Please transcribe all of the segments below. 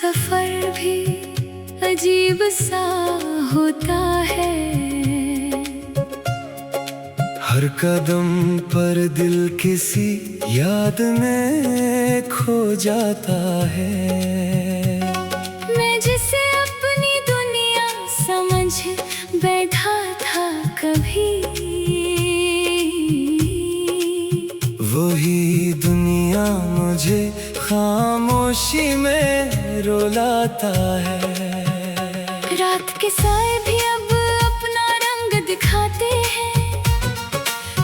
सफर भी अजीब सा होता है। हर कदम पर दिल किसी याद में खो जाता है। मैं जिसे अपनी दुनिया समझ बैठा था कभी, वही दुनिया मुझे खामोशी में रुलाता है। रात के साए भी अब अपना रंग दिखाते हैं,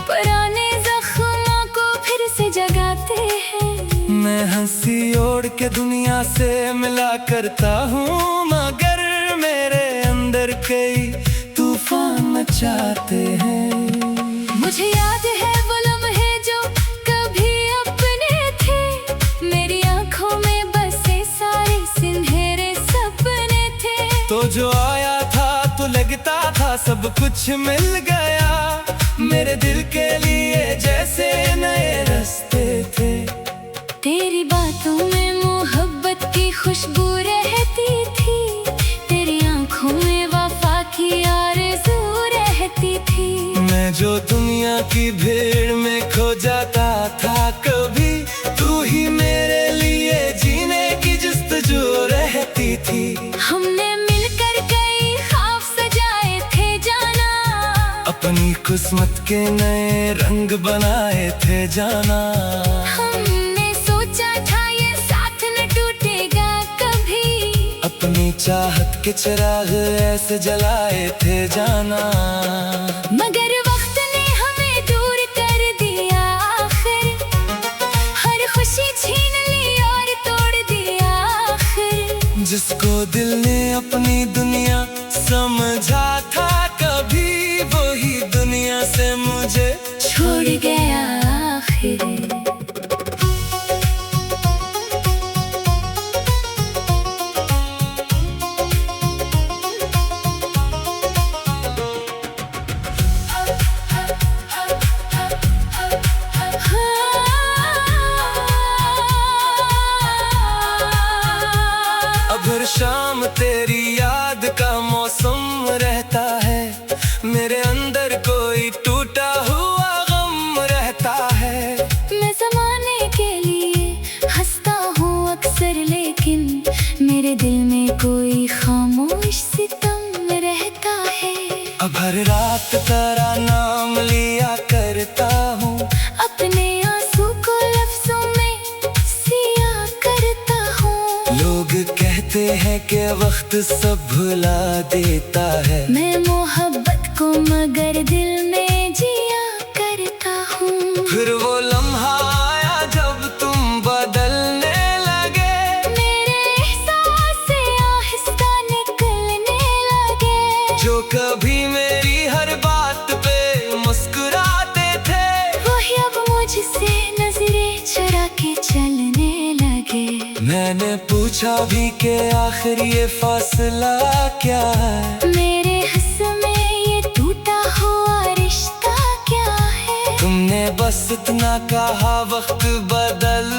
पुराने जख्मों को फिर से जगाते हैं। मैं हंसी ओढ़ के दुनिया से मिला करता हूँ, मगर मेरे अंदर कई तूफान मचाते हैं। मुझे याद है वो लम्हे जो कभी अपने थे, मेरी आंखों में बसे सारे सुनहरे सपने थे। तो जो आया था तो लगता था सब कुछ मिल गया, मेरे दिल के लिए जैसे नए रास्ते थे। तेरी बातों में मोहब्बत की खुशबू रहती थी, तेरी आंखों में वफा की आरज़ू रहती थी। मैं जो दुनिया की भीड़ में खो जाता था कभी, तू ही मेरे लिए जीने की जुस्तजू रहती थी। हमने मिलकर कई ख्वाब सजाए थे जाना, अपनी किस्मत के नए रंग बनाए थे जाना। हमने सोचा था ये साथ न टूटेगा कभी, अपनी चाहत के चिराग ऐसे जलाए थे जाना। मगर वक्त ने हमें दूर कर दिया आखिर, हर खुशी छीन ली और तोड़ दिया आखिर। जिसको दिल ने अपनी दुनिया समझा था कभी, वही दुनिया से मुझे छोड़ गया आखिर। अब हर शाम तेरी याद का मौसम रहता है, मेरे अंदर कोई टूटा हुआ गम रहता है। मैं ज़माने के लिए हंसता हूँ अक्सर, लेकिन मेरे दिल में कोई खामोश सितम रहता है। अब हर रात तेरा नाम लिया करता हूँ, अपने आंसू को लफ्जों में सिया करता हूँ। लोग कहते हैं कि वक्त सब भुला देता है, मैं मोहब्बत को मगर दिल में जिया करता हूँ। फिर वो लम्हा आया जब तुम बदलने लगे, मेरे एहसास से आहिस्ता निकलने लगे। जो कभी मेरी हर बात पे मुस्कुराते थे, वही अब मुझसे नजरें चुरा के चलने लगे। मैंने पूछा भी कि आखिर ये फासला क्या है, मेरे हंस में ये टूटा हुआ रिश्ता क्या है। तुमने बस इतना कहा वक्त बदल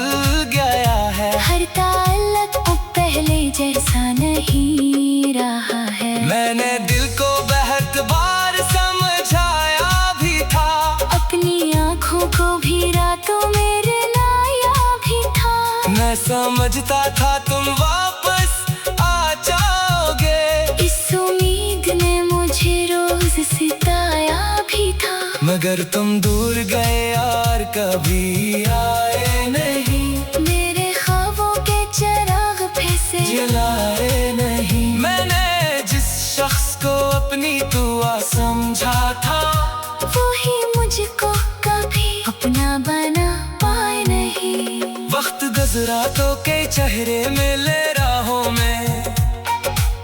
गया है। हर ताल्लुक अब पहले जैसा नहीं रहा है। मैंने दिल को बहुत बार समझाया भी था, अपनी आँखों को भी रातों में रुलाया भी था। मैं समझता था तुम वापस आ जाओगे, इस उम्मीद ने मुझे रोज सिताया भी था। मगर तुम दूर गए यार, कभी आए नहीं। मेरे ख्वाबों के चिराग फिर से जलाए नहीं। मैंने जिस शख्स को अपनी दुआ समझा था, वही मुझको कभी अपना बना पाए नहीं। वक्त गुजरा तो कई चेहरे मिले राहों में,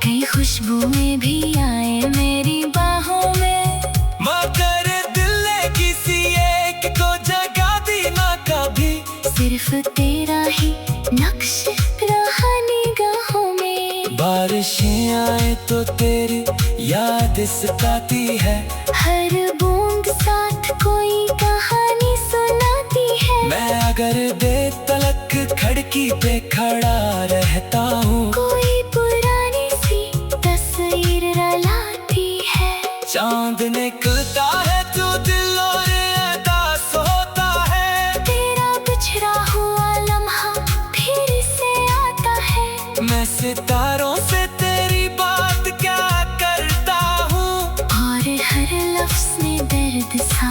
कई खुशबुएं भी आए मेरी बाहों में। मगर दिल ने किसी एक को जगा दी ना कभी, सिर्फ तेरा ही नक्श रहा निगाहों में। बारिशें आए तो तेरी याद सताती है, हर बूंद साथ कोई कहानी सुनाती है। मैं अगर बेतलक खिड़की पे खड़ा रहता हूँ, सितारों से तेरी बात क्या करता हूँ। और हर लफ्ज़ में दर्द सा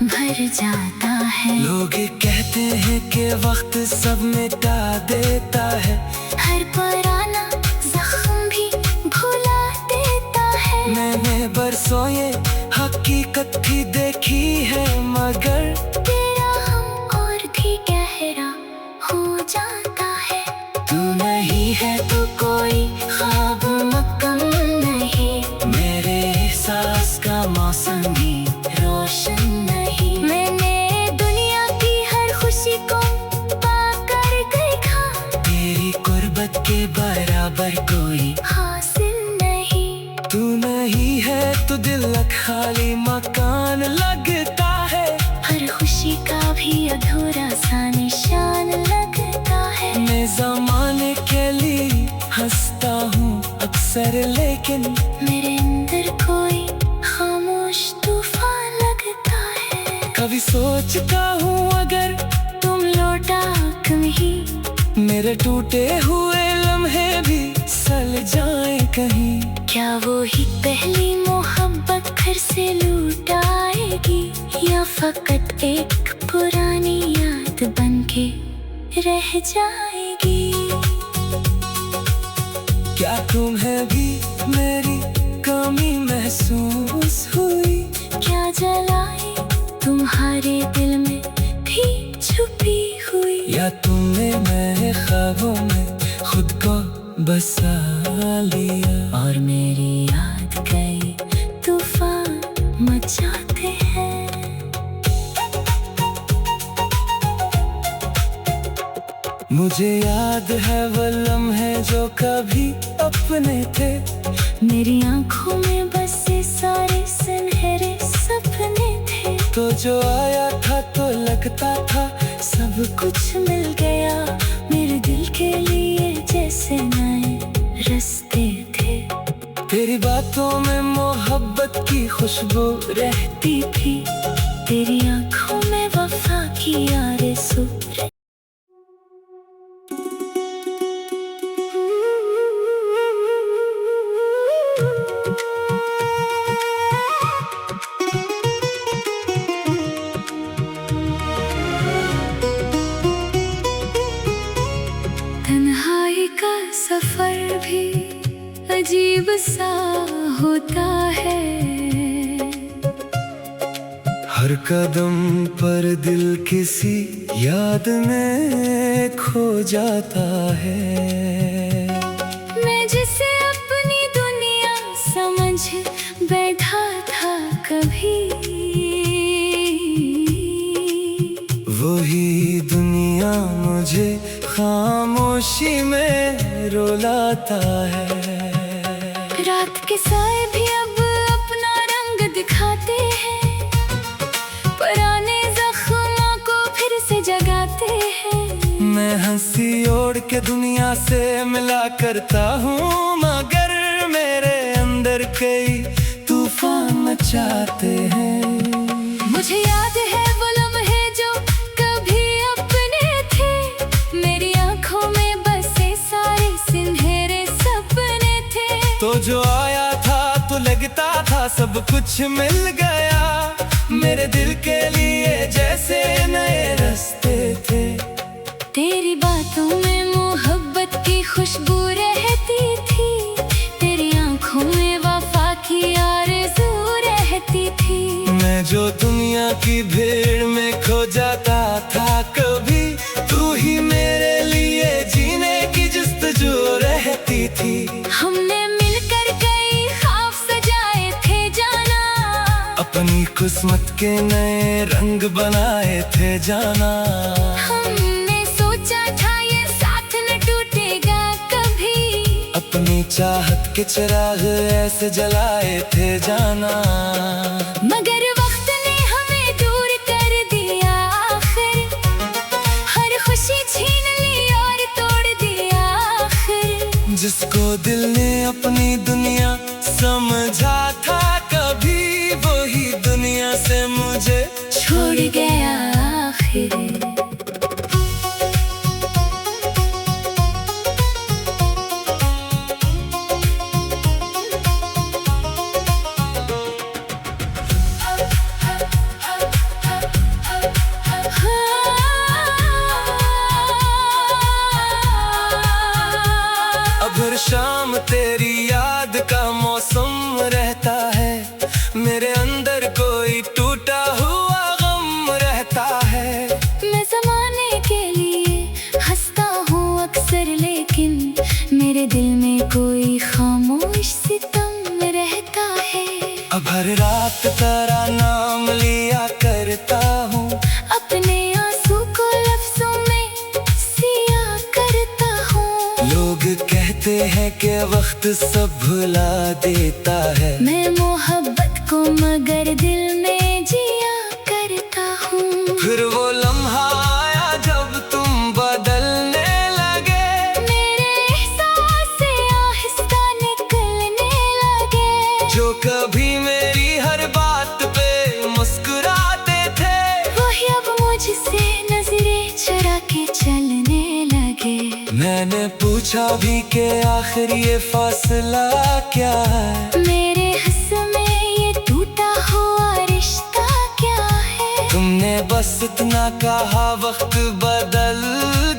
भर जाता है। लोग कहते हैं कि वक्त सब मिटा देता है। हर पुराना जख्म भी भुला देता है। मैंने बरसों ये हकीकत भी देखी है, मगर तेरा हम और भी गहरा हो जाता है। तू नहीं है तो कोई ख्वाब मक्कम नहीं। मेरे एहसास का मौसम भी रोशन नहीं। मैंने दुनिया की हर खुशी को पाकर देखा। तेरी कुर्बत के बराबर कोई हासिल नहीं। तू नहीं है तो दिल खाली मकान लगता है। हर खुशी का भी अधूरा सा निशान लगता है। मैं ज़माने के लिए हंसता हूँ अक्सर, लेकिन मेरे अंदर कोई खामोश तूफान लगता है। कभी सोचता हूँ अगर तुम लौटा कहीं, मेरे टूटे हुए लम्हे भी सल जाए कहीं। क्या वो ही पहली मोहब्बत फिर से लौट आएगी, या फकत एक पुरानी याद बनके रह जाएगी। क्या तुम्हें भी मेरी कमी महसूस हुई। क्या जलाई तुम्हारे दिल में थी छुपी हुई। या तुमने मेरे ख्वाबों में खुद को बसा लिया। और मेरी याद गई तूफान मचाते हैं। मुझे याद है वो लम्हे जो कभी अपने थे। मेरी आंखों में बसे सारे सुनहरे सपने थे। तो जो आया था तो लगता था सब कुछ मिल गया। मेरे दिल के लिए जैसे नए रास्ते थे। तेरी बातों में मोहब्बत की खुशबू रहती थी। तेरी आंखों में वफा की आरज़ू। तन्हाई का सफर भी अजीब सा होता है। हर कदम पर दिल किसी याद में खो जाता है। मैं जिसे अपनी दुनिया समझ बैठा था कभी, वही दुनिया मुझे खामोशी में रुलाता है। रात के साए भी अब अपना रंग दिखाते हैं। पुराने जख्मों को फिर से जगाते हैं। मैं हंसी ओढ़ के दुनिया से मिला करता हूँ, मगर मेरे अंदर कई तूफान मचाते हैं। मुझे याद है वो लम्हे जो कभी अपने थे। मेरी आंखों में बसे सारे सुनहरे सपने थे। तो जो आया था तो लगता था सब कुछ मिल गया। मेरे दिल के लिए जैसे नए रास्ते थे। तेरी बातों में मोहब्बत की खुशबू रहती थी। तेरी आंखों में वफा की आरज़ू रहती थी। मैं जो दुनिया की भीड़ में खो जाता था कभी, तू ही मेरे लिए जीने की जुस्तजू रहती थी। हमने मिलकर कई ख्वाब सजाए थे जाना। अपनी किस्मत के नए रंग बनाए थे जाना। हमने सोचा था ये साथ न टूटेगा कभी। अपनी चाहत के चिराग ऐसे जलाए थे जाना। मगर वक्त ने हमें दूर कर दिया आखिर। हर खुशी छीन ली और तोड़ दिया आखिर। जिसको दिल ने अपनी दुनिया समझा था कभी, वही दुनिया से मुझे छोड़ गया आखिर। शाम तेरी याद का मौसम रहता है। मेरे अंदर कोई टूटा हुआ गम रहता है। मैं ज़माने के लिए हंसता हूँ अक्सर, लेकिन मेरे दिल में कोई खामोश सितम रहता है। अब हर रात तेरा नाम लिया करता हूँ, अपने आंसू को लफ्जों में सिया करता हूँ। लोग कहते हैं कि वक्त सब भुला देता है। मैं मोहब्बत को मगर दिल में जिया करता हूँ। फिर वो लम्हा आया जब तुम बदलने लगे, मेरे एहसास से आहिस्ता निकलने लगे। जो कभी मेरी हर बात पे मुस्कुराते थे, वही अब मुझसे नजरें चुरा के चलने लगे। मैंने पूछा भी कि आखिर ये फासला क्या है। मेरे हंस में ये टूटा हुआ रिश्ता क्या है। तुमने बस इतना कहा वक्त बदल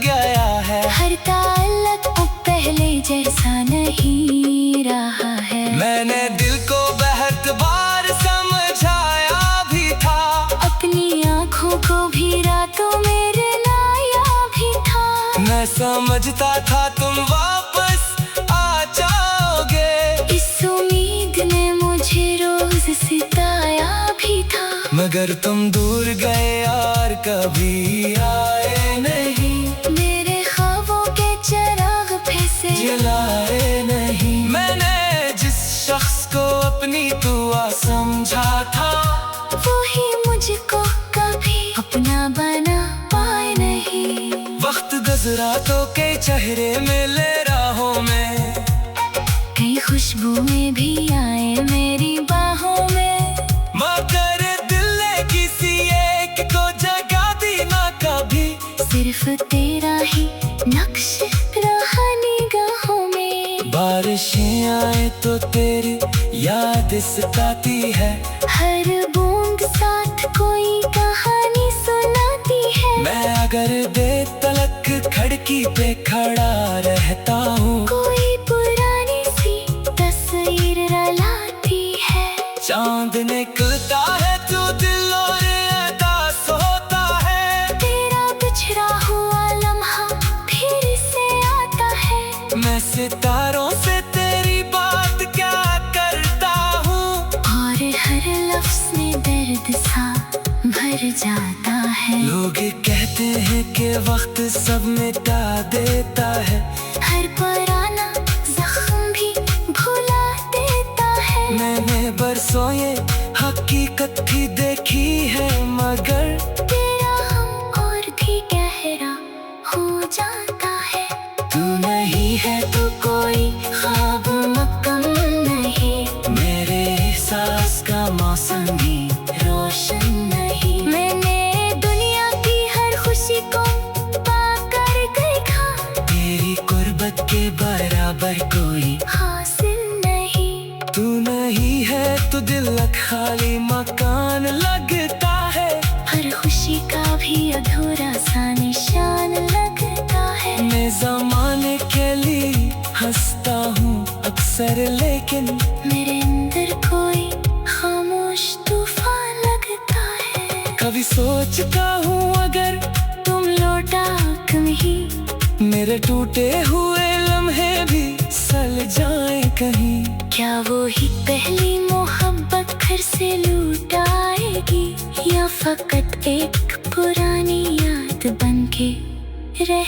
गया है। हर ताल्लुक अब पहले जैसा नहीं रहा है। मैंने दिल को बहुत बार समझाया भी था, अपनी आँखों को भी रातों में रुलाया भी था। मैं समझता था तुम वापस आ जाओगे, इस उम्मीद ने मुझे रोज सिताया भी था। मगर तुम दूर गए यार, कभी आए नहीं। मेरे ख्वाबों के चिराग फिर से जलाए नहीं। मैंने जिस शख्स को अपनी दुआ समझा था, वही मुझको कभी अपना बना पाए नहीं। वक्त गुजरा तो कई चेहरे मिले राहों में, कई खुशबुएं भी आए मेरी बाहों में। मगर दिल ने किसी एक को जगा दी ना कभी। सिर्फ तेरा ही नक्श रहा निगाहों में। बारिशें आए तो तेरी याद सताती है, हर बूंद साथ कोई कहानी सुनाती है। मैं अगर बेतलक खिड़की पे खड़ा रहता हूँ, कोई पुरानी सी तस्वीर रुलाती है। चांद निकलता है तो दिल और उदास होता है। तेरा बिछड़ा हुआ लम्हा फिर से आता है। मैं सितारों से तेरी बात क्या करता हूँ, और हर लफ्ज में दर्द सा भर जाता है। लोग कहते हैं कि वक्त सब मिटा देता है, हर पुराना जख्म भी भुला देता है। मैंने बरसों ये हकीकत भी देखी है, मगर तेरा हम और भी गहरा हो जाता है। तू नहीं है तो कोई ख्वाब मक्कम नहीं, मेरे एहसास का मौसम भी रोशन नहीं। मैंने दुनिया की हर खुशी को पाकर देखा, तेरी कुर्बत के बराबर कोई हासिल नहीं। तू नहीं है तो दिल खाली मकान लगता है। हर खुशी का भी अधूरा सा निशान लगता है। मैं ज़माने के लिए हंसता हूँ अक्सर, लेकिन मेरे अंदर कोई खामोश तूफान लगता है। कभी सोचता हूँ अगर तुम लौटा कहीं, मेरे टूटे हुए लम्हे भी सल जाए कहीं। क्या वो ही पहली मोहब्बत फिर से लौट आएगी, या फकत एक पुरानी याद बनके रह